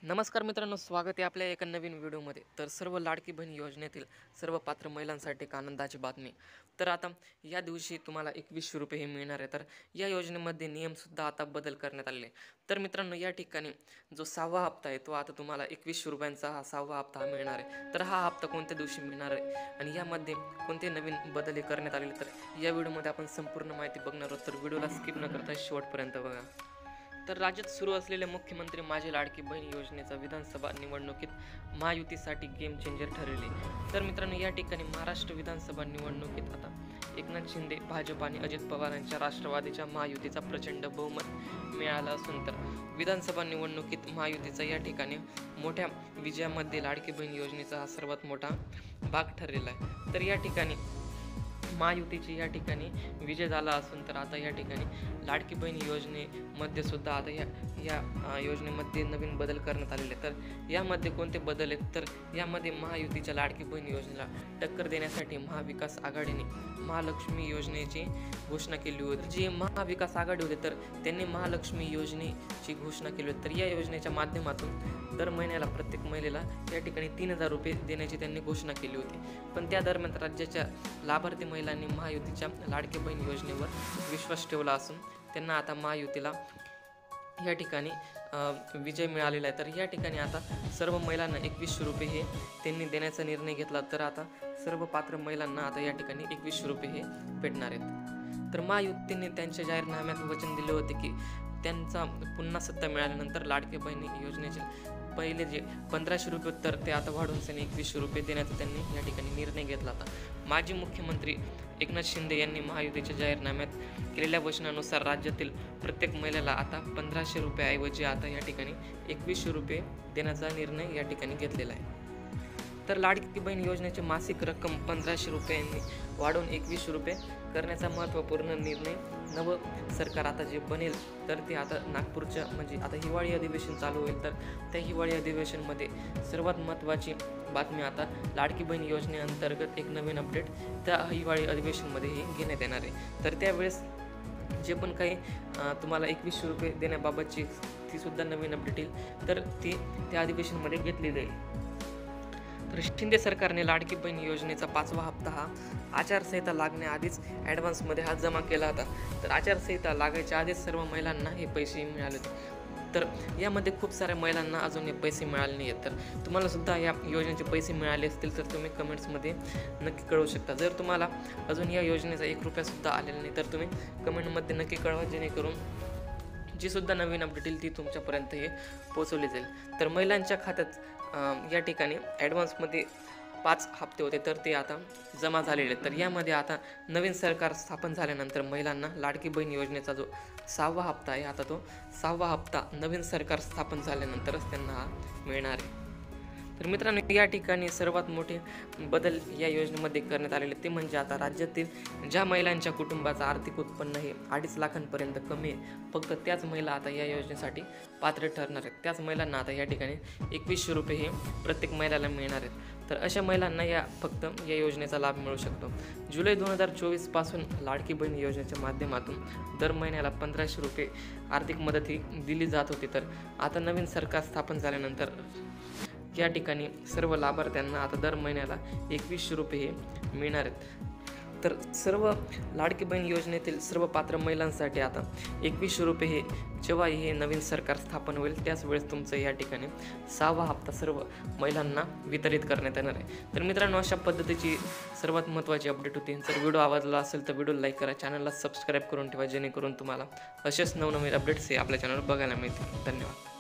नमस्कार मित्रांनो, स्वागत आहे आपल्या एका नवीन व्हिडिओमध्ये. तर सर्व लाडकी बहीण योजनेतील सर्व पात्र महिलांसाठी एक आनंदाची बातमी. तर आता या दिवशी तुम्हाला 2100 रुपये हे मिळणार आहे. तर या योजनेमध्ये नियमसुद्धा आता बदल करण्यात आलेले आहे. तर मित्रांनो, या ठिकाणी जो 6वा हप्ता आहे तो आता तुम्हाला 2100 रुपयांचा हा 6वा हप्ता हा मिळणार आहे. तर हा हप्ता कोणत्या दिवशी मिळणार आहे आणि यामध्ये कोणते नवीन बदल हे करण्यात आलेले, तर या व्हिडिओमध्ये आपण संपूर्ण माहिती बघणार आहोत. तर व्हिडिओला स्किप न करता शेवटपर्यंत बघा. तर राज्यात सुरू असलेले मुख्यमंत्री माझी लाडकी बहीण योजनेचा विधानसभा निवडणुकीत महायुतीसाठी गेम चेंजर ठरले. तर मित्रांनो, या ठिकाणी महाराष्ट्र विधानसभा निवडणुकीत आता एकनाथ शिंदे भाजप आणि अजित पवार यांच्या राष्ट्रवादीच्या महायुतीचा प्रचंड बहुमत मिळालं असून तर विधानसभा निवडणुकीत महायुतीचा या ठिकाणी मोठ्या विजयामध्ये लाडकी बहीण योजनेचा हा सर्वात मोठा भाग ठरलेला आहे. तर या ठिकाणी महायुतीची या ठिकाणी विजय झाला असून तर आता या ठिकाणी लाडकी बहीण योजनेमध्ये सुद्धा आता या योजनेमध्ये नवीन बदल करण्यात आलेले. तर यामध्ये कोणते बदल आहेत, तर यामध्ये महायुतीच्या लाडकी बहीण योजनेला टक्कर देण्यासाठी महाविकास आघाडीने महालक्ष्मी योजनेची घोषणा केली होती. जी महाविकास आघाडी होते तर त्यांनी महालक्ष्मी योजनेची घोषणा केली होती. तर या योजनेच्या माध्यमातून दर महिन्याला प्रत्येक महिलेला या ठिकाणी 3000 रुपये देण्याची त्यांनी घोषणा केली होती. पण त्या दरम्यान राज्याच्या लाभार्थी महिलांनी महायुतीच्या लाडकी बहीण योजनेवर विश्वास ठेवला असून त्यांना आता महायुतीला या ठिकाणी विजय मिळालेला आहे. तर या ठिकाणी आता सर्व महिलांना 2100 रुपये हे त्यांनी देण्याचा निर्णय घेतला. तर आता सर्व पात्र महिलांना आता या ठिकाणी 2100 रुपये हे भेटणार आहेत. तर महायुतीने त्यांच्या जाहीरनाम्यात वचन दिले होते की त्यांचा पुन्हा सत्ता मिळाल्यानंतर लाडकी बहीण योजनेचे पहिले जे 1500 रुपये तर ते आता वाढवून 2100 रुपये देण्याचा त्यांनी या ठिकाणी निर्णय घेतला होता. माजी मुख्यमंत्री एकनाथ शिंदे यांनी महायुतीच्या जाहीरनाम्यात केलेल्या वचनानुसार राज्यातील प्रत्येक महिलेला आता 1500 रुपयाऐवजी आता या ठिकाणी 2100 रुपये देण्याचा निर्णय या ठिकाणी घेतलेला आहे. तर लाडकी बहीण योजनेची मासिक रक्कम 1500 रुपयांनी वाढवून 2100 रुपये करण्याचा महत्त्वपूर्ण निर्णय नवं सरकार आता जे बनेल तर ते आता नागपूरच्या म्हणजे आता हिवाळी अधिवेशन चालू होईल. तर त्या हिवाळी अधिवेशनमध्ये सर्वात महत्त्वाची बातमी आता लाडकी बहीण योजनेअंतर्गत एक नवीन अपडेट त्या हिवाळी अधिवेशनमध्ये घेण्यात येणार आहे. तर त्यावेळेस जे पण काही तुम्हाला 2100 रुपये देण्याबाबतची ती सुद्धा नवीन अपडेट येईल तर ती त्या अधिवेशनमध्ये घेतली जाईल. तर शिंदे सरकारने लाडकी बहीण योजनेचा 5वा हप्ता हा आचारसंहिता लागण्याआधीच ॲडव्हान्समध्ये हा जमा केला होता. तर आचारसंहिता लागायच्या आधीच सर्व महिलांना हे पैसे मिळाले होते. तर यामध्ये खूप साऱ्या महिलांना अजून हे पैसे मिळाले नाही आहेत. तर तुम्हाला सुद्धा या योजनेचे पैसे मिळाले असतील तर तुम्ही कमेंट्समध्ये नक्की कळवू शकता. जर तुम्हाला अजून या योजनेचा 1 रुपयासुद्धा आलेला नाही तर तुम्ही कमेंटमध्ये नक्की कळवा, जेणेकरून जी सुद्धा नवीन अपडेट येईल ती तुमच्यापर्यंत हे पोहोचवली जाईल. तर महिलांच्या खात्यात या ठिकाणी ॲडव्हान्समध्ये 5 हप्ते होते तर ते आता जमा झालेले आहेत. तर यामध्ये आता नवीन सरकार स्थापन झाल्यानंतर महिलांना लाडकी बहीण योजनेचा जो 6वा हप्ता आहे आता तो 6वा हप्ता नवीन सरकार स्थापन झाल्यानंतरच त्यांना हा मिळणार आहे. तर मित्रांनो, या ठिकाणी सर्वात मोठे बदल या योजनेमध्ये करण्यात आलेले ते म्हणजे आता राज्यातील ज्या महिलांच्या कुटुंबाचं आर्थिक उत्पन्न हे 2.5 लाखांपर्यंत कमी आहे फक्त त्याच महिला आता या योजनेसाठी पात्र ठरणार आहेत. त्याच महिलांना आता या ठिकाणी 2100 रुपये हे प्रत्येक महिलाला मिळणार आहेत. तर अशा महिलांना फक्त या योजनेचा लाभ मिळू शकतो. जुलै 2024 पासून लाडकी बहीण योजनेच्या माध्यमातून दर महिन्याला 1500 रुपये आर्थिक मदत ही दिली जात होती. तर आता नवीन सरकार स्थापन झाल्यानंतर या ठिकाणी सर्व लाभार्थ्यांना आता दर महिन्याला 2100 रुपये हे मिळणार आहेत. तर सर्व लाडकी बहीण योजनेतील सर्व पात्र महिलांसाठी आता 2100 रुपये हे जेव्हा हे नवीन सरकार स्थापन होईल त्याच वेळेस तुमचं या ठिकाणी 6वा हप्ता सर्व महिलांना वितरित करण्यात येणार आहे. तर मित्रांनो, अशा पद्धतीची सर्वात महत्त्वाची अपडेट होती. जर व्हिडिओ आवडला असेल तर व्हिडिओ लाईक करा, चॅनलला सबस्क्राईब करून ठेवा, जेणेकरून तुम्हाला असेच नवनवीन अपडेट्स हे आपल्या चॅनलवर बघायला मिळतील. धन्यवाद.